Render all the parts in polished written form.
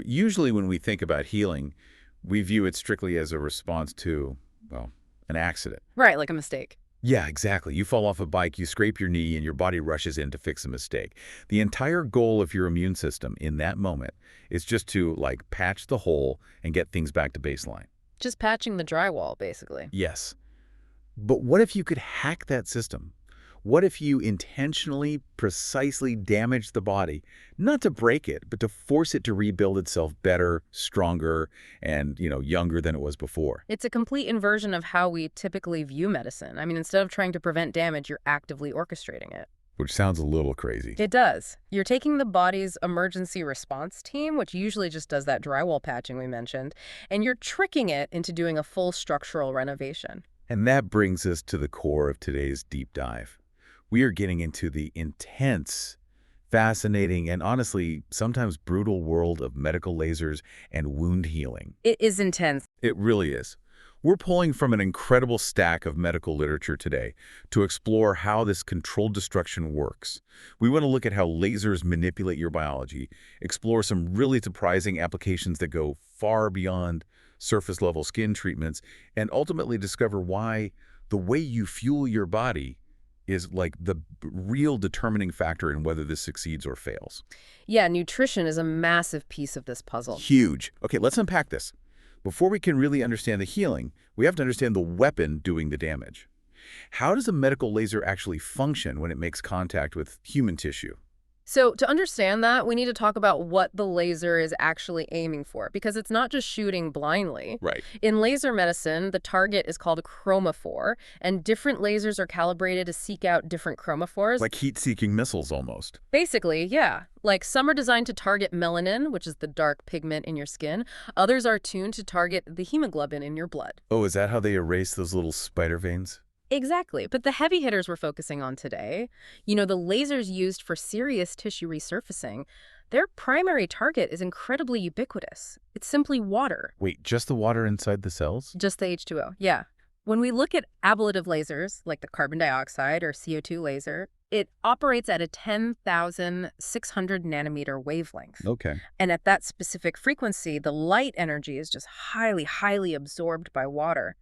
Usually when we think about healing, we view it strictly as a response to, well, an accident. Right, like a mistake. Yeah, exactly. You fall off a bike, you scrape your knee, and your body rushes in to fix a mistake. The entire goal of your immune system in that moment is just to, like, patch the hole and get things back to baseline. Just patching the drywall, basically. Yes. But what if you could hack that system? What if you intentionally, precisely damage the body, not to break it, but to force it to rebuild itself better, stronger, and, younger than it was before? It's a complete inversion of how we typically view medicine. I mean, instead of trying to prevent damage, you're actively orchestrating it. Which sounds a little crazy. It does. You're taking the body's emergency response team, which usually just does that drywall patching we mentioned, and you're tricking it into doing a full structural renovation. And that brings us to the core of today's deep dive. We are getting into the intense, fascinating, and honestly, sometimes brutal world of medical lasers and wound healing. It is intense. It really is. We're pulling from an incredible stack of medical literature today to explore how this controlled destruction works. We want to look at how lasers manipulate your biology, explore some really surprising applications that go far beyond surface-level skin treatments, and ultimately discover why the way you fuel your body is like the real determining factor in whether this succeeds or fails. Yeah, nutrition is a massive piece of this puzzle. Huge. Okay, let's unpack this. Before we can really understand the healing, we have to understand the weapon doing the damage. How does a medical laser actually function when it makes contact with human tissue? So to understand that, we need to talk about what the laser is actually aiming for, because it's not just shooting blindly. Right. In laser medicine, the target is called a chromophore, and different lasers are calibrated to seek out different chromophores. Like heat-seeking missiles, almost. Basically, yeah. Like some are designed to target melanin, which is the dark pigment in your skin. Others are tuned to target the hemoglobin in your blood. Oh, is that how they erase those little spider veins? Exactly. But the heavy hitters we're focusing on today, the lasers used for serious tissue resurfacing, their primary target is incredibly ubiquitous. It's simply water. Wait, just the water inside the cells? Just the H2O, yeah. When we look at ablative lasers, like the carbon dioxide or CO2 laser, it operates at a 10,600 nanometer wavelength. Okay. And at that specific frequency, the light energy is just highly, highly absorbed by water.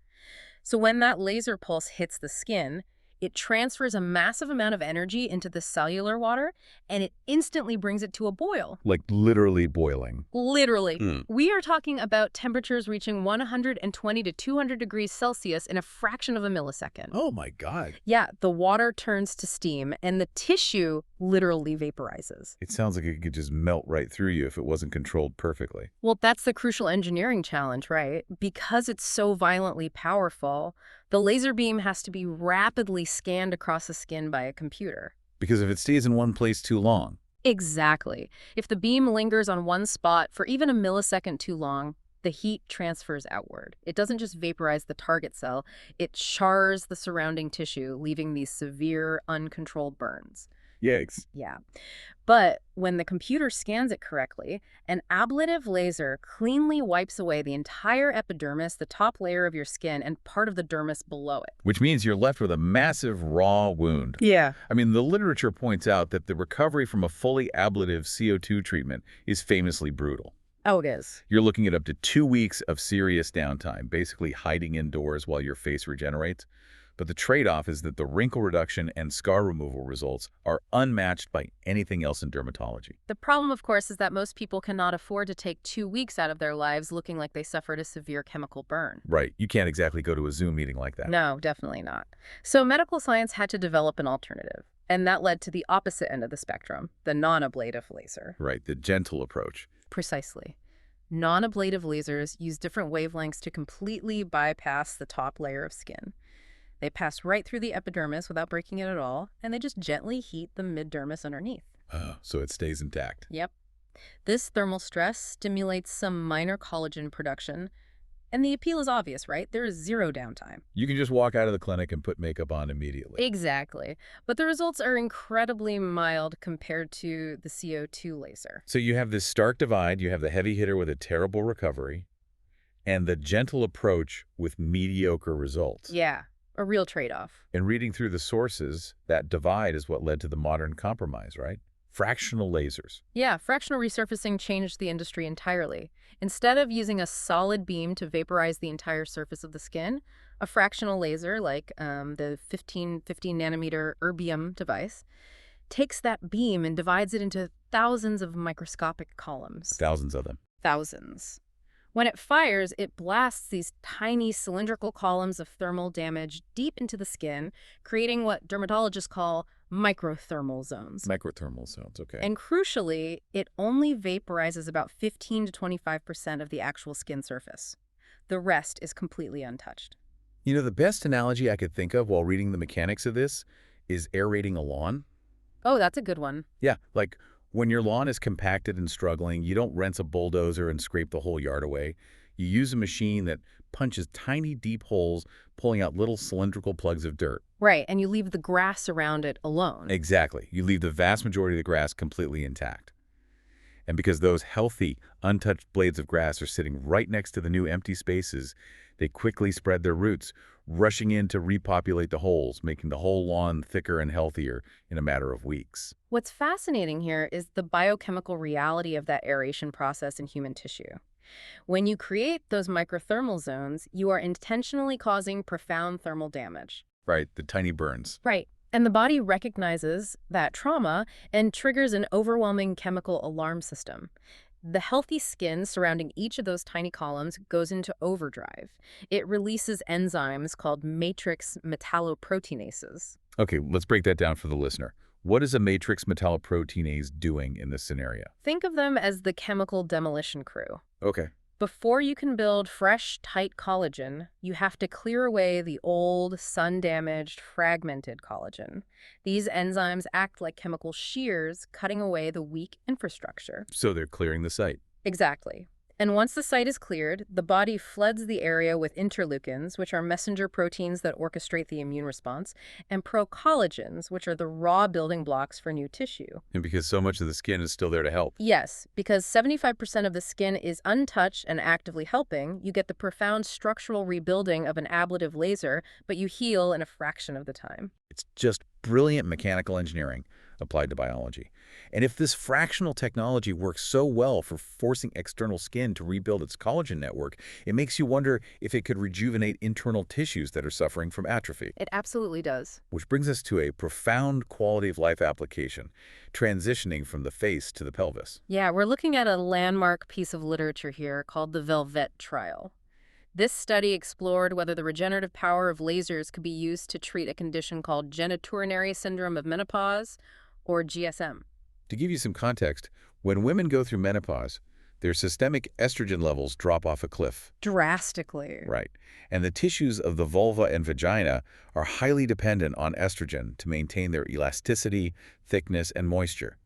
So when that laser pulse hits the skin, it transfers a massive amount of energy into the cellular water, and it instantly brings it to a boil. Like literally boiling. Literally. We are talking about temperatures reaching 120 to 200 degrees Celsius in a fraction of a millisecond. Oh my God. Yeah, the water turns to steam, and the tissue literally vaporizes. It sounds like it could just melt right through you if it wasn't controlled perfectly. Well, that's the crucial engineering challenge, right? Because it's so violently powerful, the laser beam has to be rapidly scanned across the skin by a computer. Because if it stays in one place too long. Exactly. If the beam lingers on one spot for even a millisecond too long, the heat transfers outward. It doesn't just vaporize the target cell, it chars the surrounding tissue, leaving these severe, uncontrolled burns. Yikes. Yeah. But when the computer scans it correctly, an ablative laser cleanly wipes away the entire epidermis, the top layer of your skin, and part of the dermis below it. Which means you're left with a massive raw wound. Yeah. I mean, the literature points out that the recovery from a fully ablative CO2 treatment is famously brutal. Oh, it is. You're looking at up to 2 weeks of serious downtime, basically hiding indoors while your face regenerates. But the trade-off is that the wrinkle reduction and scar removal results are unmatched by anything else in dermatology. The problem, of course, is that most people cannot afford to take 2 weeks out of their lives looking like they suffered a severe chemical burn. Right. You can't exactly go to a Zoom meeting like that. No, definitely not. So medical science had to develop an alternative, and that led to the opposite end of the spectrum, the non-ablative laser. Right, the gentle approach. Precisely. Non-ablative lasers use different wavelengths to completely bypass the top layer of skin. They pass right through the epidermis without breaking it at all, and they just gently heat the mid-dermis underneath. Oh, so it stays intact. Yep. This thermal stress stimulates some minor collagen production, and the appeal is obvious, right? There is zero downtime. You can just walk out of the clinic and put makeup on immediately. Exactly. But the results are incredibly mild compared to the CO2 laser. So you have this stark divide. You have the heavy hitter with a terrible recovery, and the gentle approach with mediocre results. Yeah. A real trade-off. And reading through the sources, that divide is what led to the modern compromise, right? Fractional lasers. Yeah, fractional resurfacing changed the industry entirely. Instead of using a solid beam to vaporize the entire surface of the skin, a fractional laser, like the 1550 nanometer erbium device, takes that beam and divides it into thousands of microscopic columns. Thousands of them. Thousands. When it fires, it blasts these tiny cylindrical columns of thermal damage deep into the skin, creating what dermatologists call microthermal zones. Macro-thermal zones, okay. And crucially, it only vaporizes about 15 to 25% of the actual skin surface. The rest is completely untouched. You know, the best analogy I could think of while reading the mechanics of this is aerating a lawn. Oh, that's a good one. Yeah, like when your lawn is compacted and struggling, you don't rinse a bulldozer and scrape the whole yard away. You use a machine that punches tiny, deep holes, pulling out little cylindrical plugs of dirt. Right, and you leave the grass around it alone. Exactly. You leave the vast majority of the grass completely intact. And because those healthy, untouched blades of grass are sitting right next to the new empty spaces, they quickly spread their roots, rushing in to repopulate the holes, making the whole lawn thicker and healthier in a matter of weeks. What's fascinating here is the biochemical reality of that aeration process in human tissue. When you create those microthermal zones, you are intentionally causing profound thermal damage. Right, the tiny burns. Right. And the body recognizes that trauma and triggers an overwhelming chemical alarm system. The healthy skin surrounding each of those tiny columns goes into overdrive. It releases enzymes called matrix metalloproteinases. Okay, let's break that down for the listener. What is a matrix metalloproteinase doing in this scenario? Think of them as the chemical demolition crew. Okay. Before you can build fresh, tight collagen, you have to clear away the old, sun-damaged, fragmented collagen. These enzymes act like chemical shears, cutting away the weak infrastructure. So they're clearing the site. Exactly. And once the site is cleared, the body floods the area with interleukins, which are messenger proteins that orchestrate the immune response, and procollagens, which are the raw building blocks for new tissue. And because so much of the skin is still there to help. Yes, because 75% of the skin is untouched and actively helping, you get the profound structural rebuilding of an ablative laser, but you heal in a fraction of the time. It's just brilliant mechanical engineering applied to biology. And if this fractional technology works so well for forcing external skin to rebuild its collagen network, it makes you wonder if it could rejuvenate internal tissues that are suffering from atrophy. It absolutely does. Which brings us to a profound quality of life application, transitioning from the face to the pelvis. Yeah, we're looking at a landmark piece of literature here called the Velvet trial. This study explored whether the regenerative power of lasers could be used to treat a condition called genitourinary syndrome of menopause, or GSM. To give you some context, when women go through menopause, their systemic estrogen levels drop off a cliff. Drastically. Right. And the tissues of the vulva and vagina are highly dependent on estrogen to maintain their elasticity, thickness, and moisture.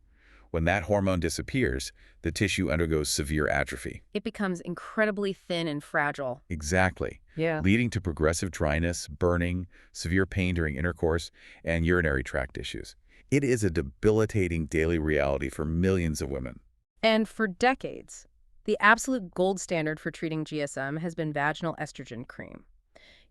When that hormone disappears, the tissue undergoes severe atrophy. It becomes incredibly thin and fragile. Exactly. Yeah. Leading to progressive dryness, burning, severe pain during intercourse, and urinary tract issues. It is a debilitating daily reality for millions of women. And for decades, the absolute gold standard for treating GSM has been vaginal estrogen cream.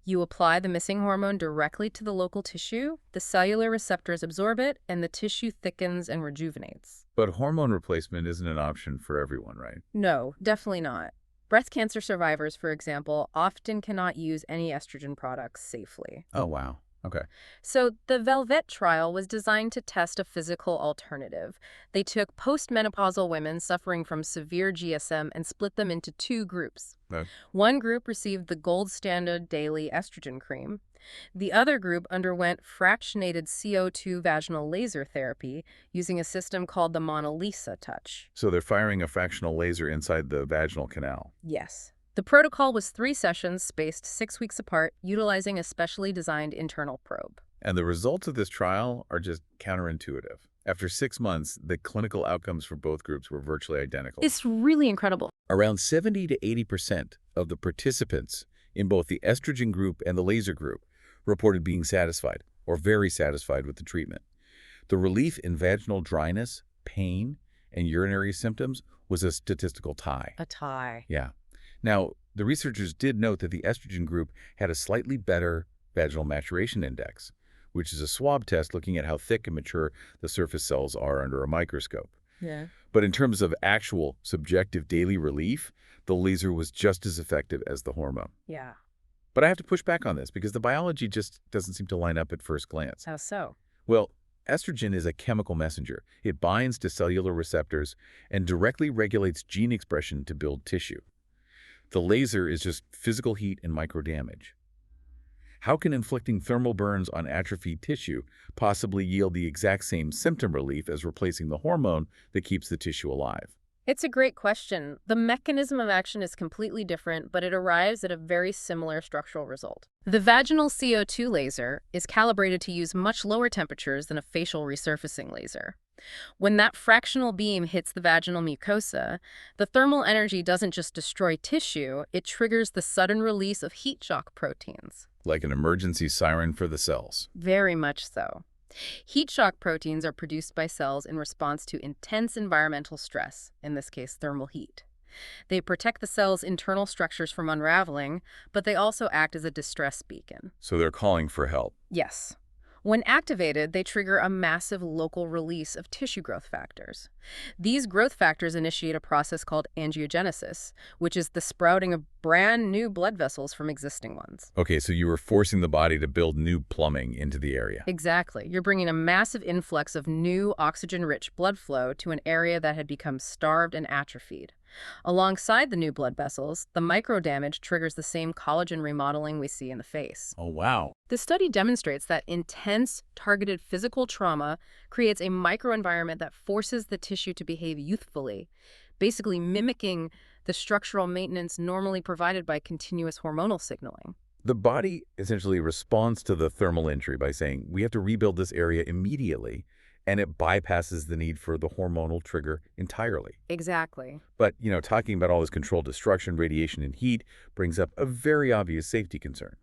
You apply the missing hormone directly to the local tissue, the cellular receptors absorb it, and the tissue thickens and rejuvenates. But hormone replacement isn't an option for everyone, right? No, definitely not. Breast cancer survivors, for example, often cannot use any estrogen products safely. Oh, wow. Okay. So the Velvet trial was designed to test a physical alternative. They took postmenopausal women suffering from severe GSM and split them into two groups. Okay. One group received the gold standard daily estrogen cream. The other group underwent fractionated CO2 vaginal laser therapy using a system called the Mona Lisa touch. So they're firing a fractional laser inside the vaginal canal. Yes. The protocol was 3 sessions spaced 6 weeks apart, utilizing a specially designed internal probe. And the results of this trial are just counterintuitive. After 6 months, the clinical outcomes for both groups were virtually identical. It's really incredible. Around 70 to 80% of the participants in both the estrogen group and the laser group reported being satisfied or very satisfied with the treatment. The relief in vaginal dryness, pain, and urinary symptoms was a statistical tie. A tie. Yeah. Now, the researchers did note that the estrogen group had a slightly better vaginal maturation index, which is a swab test looking at how thick and mature the surface cells are under a microscope. Yeah. But in terms of actual subjective daily relief, the laser was just as effective as the hormone. Yeah. But I have to push back on this because the biology just doesn't seem to line up at first glance. How so? Well, estrogen is a chemical messenger. It binds to cellular receptors and directly regulates gene expression to build tissue. The laser is just physical heat and microdamage. How can inflicting thermal burns on atrophied tissue possibly yield the exact same symptom relief as replacing the hormone that keeps the tissue alive? It's a great question. The mechanism of action is completely different, but it arrives at a very similar structural result. The vaginal CO2 laser is calibrated to use much lower temperatures than a facial resurfacing laser. When that fractional beam hits the vaginal mucosa, the thermal energy doesn't just destroy tissue, it triggers the sudden release of heat shock proteins. Like an emergency siren for the cells. Very much so. Heat shock proteins are produced by cells in response to intense environmental stress, in this case thermal heat. They protect the cell's internal structures from unraveling, but they also act as a distress beacon. So they're calling for help. Yes. When activated, they trigger a massive local release of tissue growth factors. These growth factors initiate a process called angiogenesis, which is the sprouting of brand new blood vessels from existing ones. Okay, so you were forcing the body to build new plumbing into the area. Exactly. You're bringing a massive influx of new oxygen-rich blood flow to an area that had become starved and atrophied. Alongside the new blood vessels, the microdamage triggers the same collagen remodeling we see in the face. Oh, wow. The study demonstrates that intense, targeted physical trauma creates a microenvironment that forces the tissue to behave youthfully, basically mimicking the structural maintenance normally provided by continuous hormonal signaling. The body essentially responds to the thermal injury by saying, we have to rebuild this area immediately, and it bypasses the need for the hormonal trigger entirely. Exactly. But, talking about all this controlled destruction, radiation, and heat brings up a very obvious safety concern.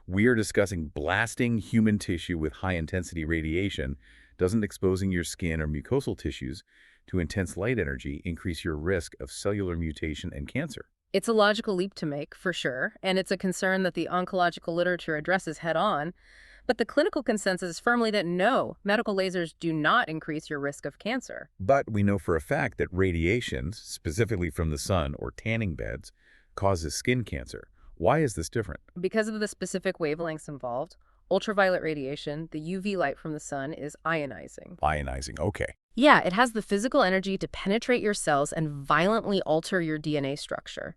We are discussing blasting human tissue with high-intensity radiation. Doesn't exposing your skin or mucosal tissues to intense light energy increase your risk of cellular mutation and cancer? It's a logical leap to make, for sure, and it's a concern that the oncological literature addresses head-on. But the clinical consensus is firmly that no, medical lasers do not increase your risk of cancer. But we know for a fact that radiation, specifically from the sun or tanning beds, causes skin cancer. Why is this different? Because of the specific wavelengths involved, ultraviolet radiation, the UV light from the sun, is ionizing. Ionizing, okay. Yeah, it has the physical energy to penetrate your cells and violently alter your DNA structure.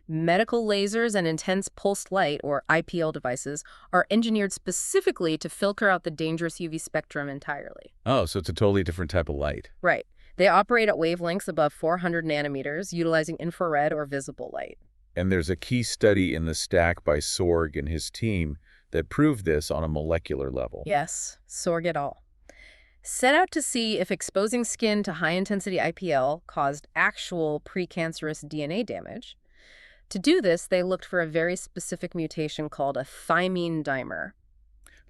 Medical lasers and intense pulsed light, or IPL devices, are engineered specifically to filter out the dangerous UV spectrum entirely. Oh, so it's a totally different type of light. Right. They operate at wavelengths above 400 nanometers, utilizing infrared or visible light. And there's a key study in the stack by Sorg and his team that proved this on a molecular level. Yes, Sorg et al. Set out to see if exposing skin to high-intensity IPL caused actual precancerous DNA damage. To do this, they looked for a very specific mutation called a thymine dimer.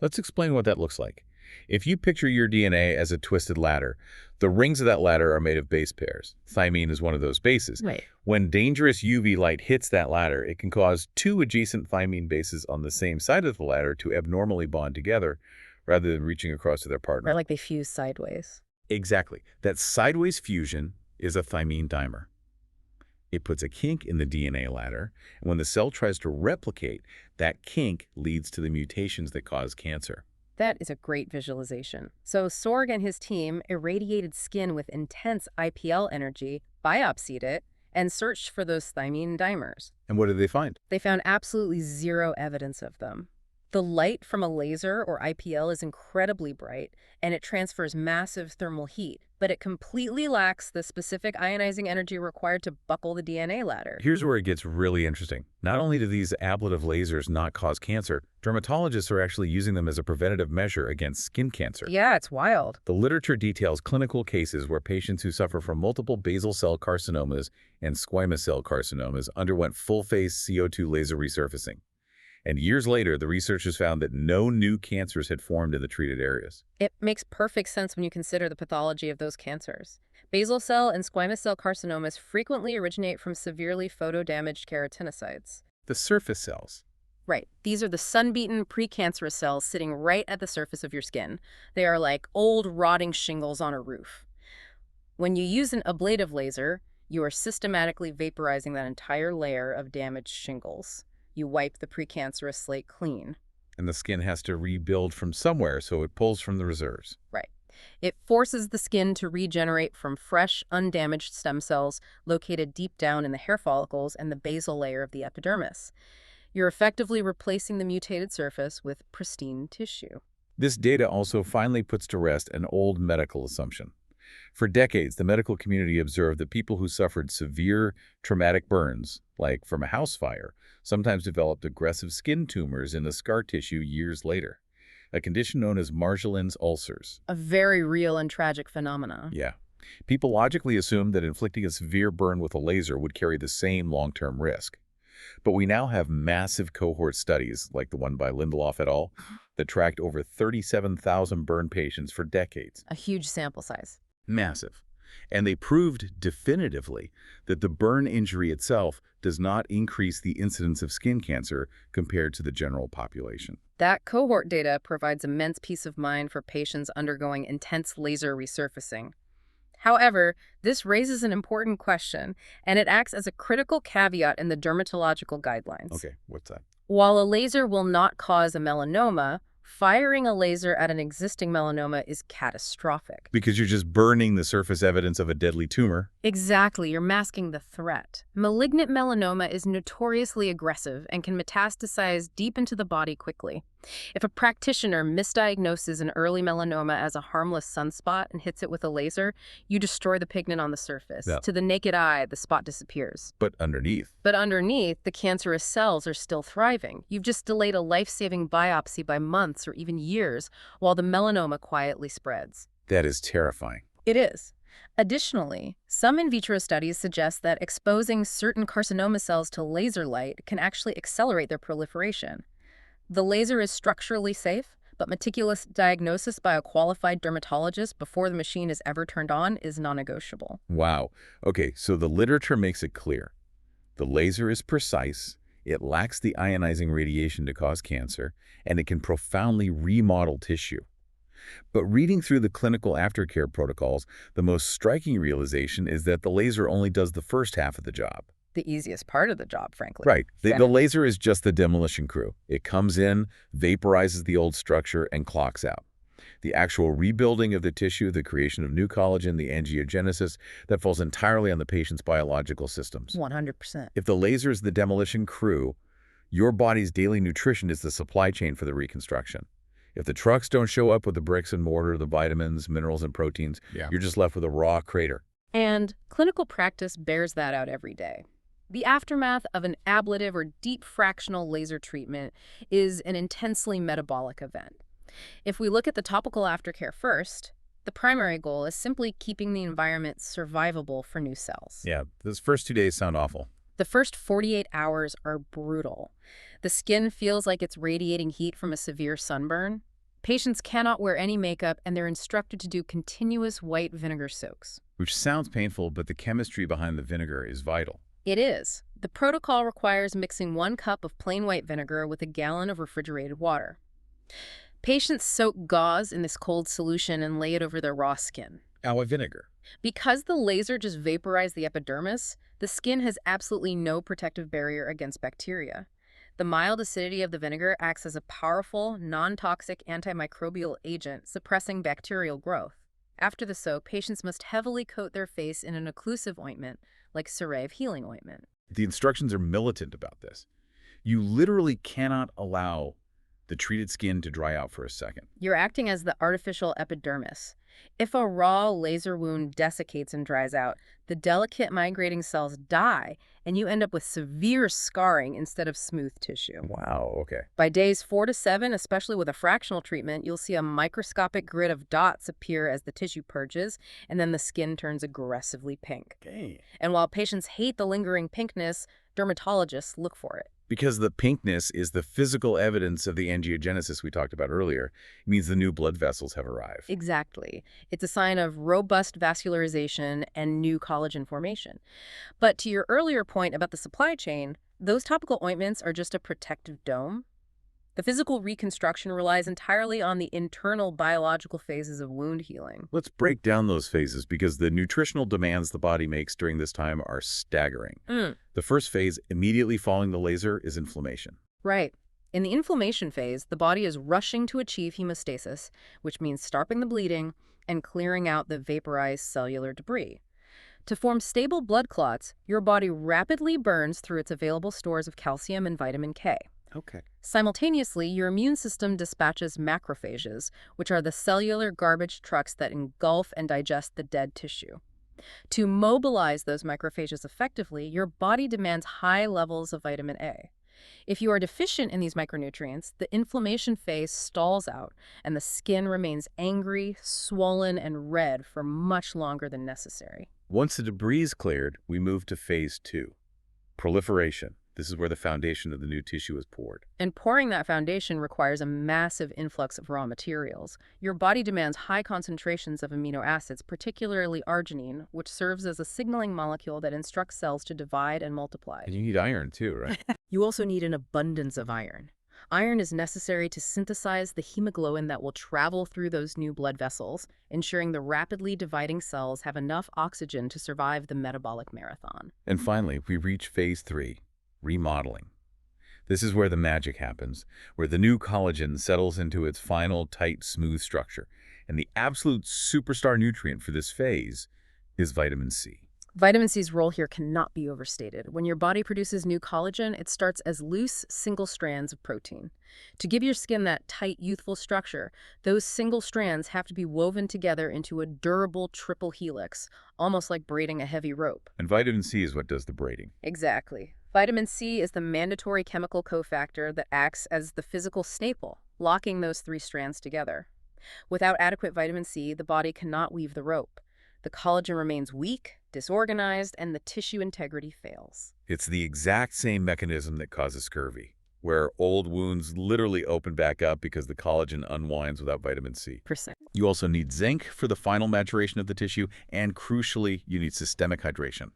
Let's explain what that looks like. If you picture your DNA as a twisted ladder, the rings of that ladder are made of base pairs. Thymine is one of those bases. Right. When dangerous UV light hits that ladder, it can cause two adjacent thymine bases on the same side of the ladder to abnormally bond together rather than reaching across to their partner. Or like they fuse sideways. Exactly. That sideways fusion is a thymine dimer. It puts a kink in the DNA ladder, and when the cell tries to replicate, that kink leads to the mutations that cause cancer. That is a great visualization. So Sorg and his team irradiated skin with intense IPL energy, biopsied it, and searched for those thymine dimers. And what did they find? They found absolutely zero evidence of them. The light from a laser or IPL is incredibly bright, and it transfers massive thermal heat, but it completely lacks the specific ionizing energy required to buckle the DNA ladder. Here's where it gets really interesting. Not only do these ablative lasers not cause cancer, dermatologists are actually using them as a preventative measure against skin cancer. Yeah, it's wild. The literature details clinical cases where patients who suffer from multiple basal cell carcinomas and squamous cell carcinomas underwent full-face CO2 laser resurfacing. And years later, the researchers found that no new cancers had formed in the treated areas. It makes perfect sense when you consider the pathology of those cancers. Basal cell and squamous cell carcinomas frequently originate from severely photodamaged keratinocytes. The surface cells. Right. These are the sun-beaten precancerous cells sitting right at the surface of your skin. They are like old rotting shingles on a roof. When you use an ablative laser, you are systematically vaporizing that entire layer of damaged shingles. You wipe the precancerous slate clean. And the skin has to rebuild from somewhere, so it pulls from the reserves. Right. It forces the skin to regenerate from fresh, undamaged stem cells located deep down in the hair follicles and the basal layer of the epidermis. You're effectively replacing the mutated surface with pristine tissue. This data also finally puts to rest an old medical assumption. For decades, the medical community observed that people who suffered severe traumatic burns, like from a house fire, sometimes developed aggressive skin tumors in the scar tissue years later, a condition known as Marjolines ulcers. A very real and tragic phenomena. Yeah. People logically assumed that inflicting a severe burn with a laser would carry the same long-term risk. But we now have massive cohort studies, like the one by Lindelof et al., that tracked over 37,000 burn patients for decades. A huge sample size. Massive. And they proved definitively that the burn injury itself does not increase the incidence of skin cancer compared to the general population. That cohort data provides immense peace of mind for patients undergoing intense laser resurfacing. However, this raises an important question, and it acts as a critical caveat in the dermatological guidelines. Okay, what's that? While a laser will not cause a melanoma, firing a laser at an existing melanoma is catastrophic. Because you're just burning the surface evidence of a deadly tumor. Exactly, you're masking the threat. Malignant melanoma is notoriously aggressive and can metastasize deep into the body quickly. If a practitioner misdiagnoses an early melanoma as a harmless sunspot and hits it with a laser, you destroy the pigment on the surface. Yeah. To the naked eye, the spot disappears. But underneath. But underneath, the cancerous cells are still thriving. You've just delayed a life-saving biopsy by months or even years while the melanoma quietly spreads. That is terrifying. It is. Additionally, some in vitro studies suggest that exposing certain carcinoma cells to laser light can actually accelerate their proliferation. The laser is structurally safe, but meticulous diagnosis by a qualified dermatologist before the machine is ever turned on is non-negotiable. Wow. Okay, so the literature makes it clear. The laser is precise, it lacks the ionizing radiation to cause cancer, and it can profoundly remodel tissue. But reading through the clinical aftercare protocols, the most striking realization is that the laser only does the first half of the job. The easiest part of the job, frankly. Right. The laser is just the demolition crew. It comes in, vaporizes the old structure, and clocks out. The actual rebuilding of the tissue, the creation of new collagen, the angiogenesis, that falls entirely on the patient's biological systems. 100%. If the laser is the demolition crew, your body's daily nutrition is the supply chain for the reconstruction. If the trucks don't show up with the bricks and mortar, the vitamins, minerals, and proteins, you're just left with a raw crater. And clinical practice bears that out every day. The aftermath of an ablative or deep fractional laser treatment is an intensely metabolic event. If we look at the topical aftercare first, the primary goal is simply keeping the environment survivable for new cells. Yeah, those first 2 days sound awful. The first 48 hours are brutal. The skin feels like it's radiating heat from a severe sunburn. Patients cannot wear any makeup, and they're instructed to do continuous white vinegar soaks. Which sounds painful, but the chemistry behind the vinegar is vital. It is. The protocol requires mixing 1 cup of plain white vinegar with a gallon of refrigerated water. Patients soak gauze in this cold solution and lay it over their raw skin. Why vinegar? Because the laser just vaporized the epidermis, the skin has absolutely no protective barrier against bacteria. The mild acidity of the vinegar acts as a powerful, non-toxic antimicrobial agent suppressing bacterial growth. After the soak, patients must heavily coat their face in an occlusive ointment, like CeraVe healing ointment. The instructions are militant about this. You literally cannot allow the treated skin to dry out for a second. You're acting as the artificial epidermis. If a raw laser wound desiccates and dries out, the delicate migrating cells die, and you end up with severe scarring instead of smooth tissue. Wow, okay. By days 4 to 7, especially with a fractional treatment, you'll see a microscopic grid of dots appear as the tissue purges, and then the skin turns aggressively pink. Okay. And while patients hate the lingering pinkness, dermatologists look for it. Because the pinkness is the physical evidence of the angiogenesis we talked about earlier. It means the new blood vessels have arrived. Exactly. It's a sign of robust vascularization and new collagen formation. But to your earlier point about the supply chain, Those topical ointments are just a protective dome. The physical reconstruction relies entirely on the internal biological phases of wound healing. Let's break down those phases because the nutritional demands the body makes during this time are staggering. Mm, The first phase, immediately following the laser, is inflammation. right. In the inflammation phase, the body is rushing to achieve hemostasis, which means stopping the bleeding and clearing out the vaporized cellular debris. To form stable blood clots, your body rapidly burns through its available stores of calcium and vitamin K. Okay. Simultaneously, your immune system dispatches macrophages, which are the cellular garbage trucks that engulf and digest the dead tissue. To mobilize those macrophages effectively, your body demands high levels of vitamin A. If you are deficient in these micronutrients, the inflammation phase stalls out, and the skin remains angry, swollen, and red for much longer than necessary. Once the debris is cleared, we move to phase 2, proliferation. This is where the foundation of the new tissue is poured. And pouring that foundation requires a massive influx of raw materials. Your body demands high concentrations of amino acids, particularly arginine, which serves as a signaling molecule that instructs cells to divide and multiply. And you need iron too, right? You also need an abundance of iron. Iron is necessary to synthesize the hemoglobin that will travel through those new blood vessels, ensuring the rapidly dividing cells have enough oxygen to survive the metabolic marathon. And finally, we reach phase 3, remodeling. This is where the magic happens, where the new collagen settles into its final, tight, smooth structure. And the absolute superstar nutrient for this phase is vitamin C. Vitamin C's role here cannot be overstated. When your body produces new collagen, it starts as loose, single strands of protein. To give your skin that tight, youthful structure, those single strands have to be woven together into a durable triple helix, almost like braiding a heavy rope. And vitamin C is what does the braiding. Exactly. Vitamin C is the mandatory chemical cofactor that acts as the physical staple, locking those three strands together. Without adequate vitamin C, the body cannot weave the rope. The collagen remains weak, disorganized, and the tissue integrity fails. It's the exact same mechanism that causes scurvy, where old wounds literally open back up because the collagen unwinds without vitamin C. Percent. You also need zinc for the final maturation of the tissue, and crucially, you need systemic hydration.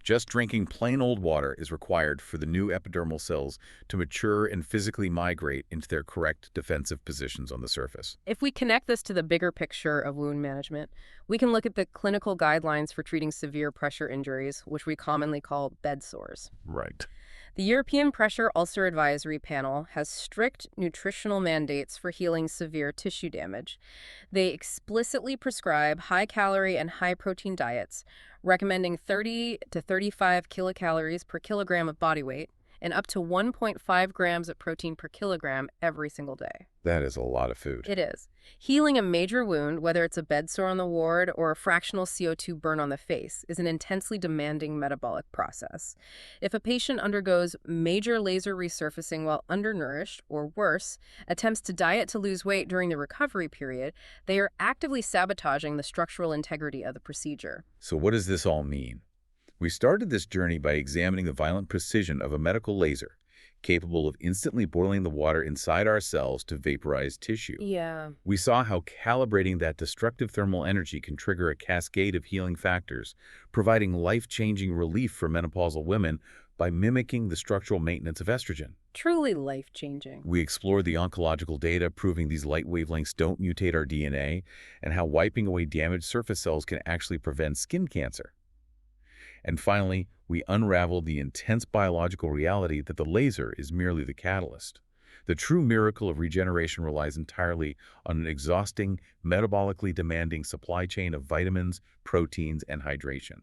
Just drinking plain old water is required for the new epidermal cells to mature and physically migrate into their correct defensive positions on the surface. If we connect this to the bigger picture of wound management, we can look at the clinical guidelines for treating severe pressure injuries, which we commonly call bed sores. Right. The European Pressure Ulcer Advisory Panel has strict nutritional mandates for healing severe tissue damage. They explicitly prescribe high-calorie and high-protein diets, recommending 30 to 35 kilocalories per kilogram of body weight and up to 1.5 grams of protein per kilogram every single day. That is a lot of food. It is. Healing a major wound, whether it's a bed sore on the ward or a fractional CO2 burn on the face, is an intensely demanding metabolic process. If a patient undergoes major laser resurfacing while undernourished, or worse, attempts to diet to lose weight during the recovery period, they are actively sabotaging the structural integrity of the procedure. So what does this all mean? We started this journey by examining the violent precision of a medical laser, capable of instantly boiling the water inside our cells to vaporize tissue. Yeah. We saw how calibrating that destructive thermal energy can trigger a cascade of healing factors, providing life-changing relief for menopausal women by mimicking the structural maintenance of estrogen. Truly life-changing. We explored the oncological data proving these light wavelengths don't mutate our DNA, and how wiping away damaged surface cells can actually prevent skin cancer. And finally, we unraveled the intense biological reality that the laser is merely the catalyst. The true miracle of regeneration relies entirely on an exhausting, metabolically demanding supply chain of vitamins, proteins, and hydration.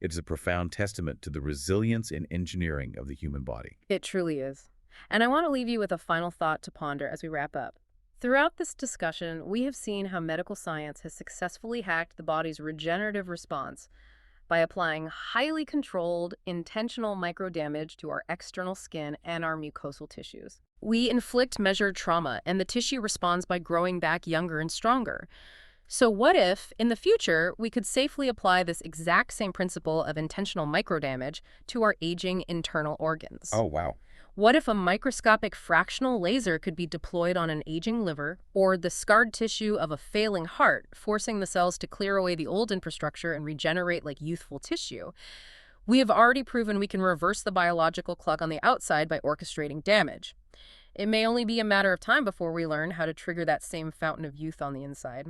It is a profound testament to the resilience and engineering of the human body. It truly is. And I want to leave you with a final thought to ponder as we wrap up. Throughout this discussion, we have seen how medical science has successfully hacked the body's regenerative response by applying highly controlled, intentional microdamage to our external skin and our mucosal tissues. We inflict measured trauma, and the tissue responds by growing back younger and stronger. So what if, in the future, we could safely apply this exact same principle of intentional microdamage to our aging internal organs? Oh, wow. What if a microscopic fractional laser could be deployed on an aging liver or the scarred tissue of a failing heart, forcing the cells to clear away the old infrastructure and regenerate like youthful tissue? We have already proven we can reverse the biological clock on the outside by orchestrating damage. It may only be a matter of time before we learn how to trigger that same fountain of youth on the inside.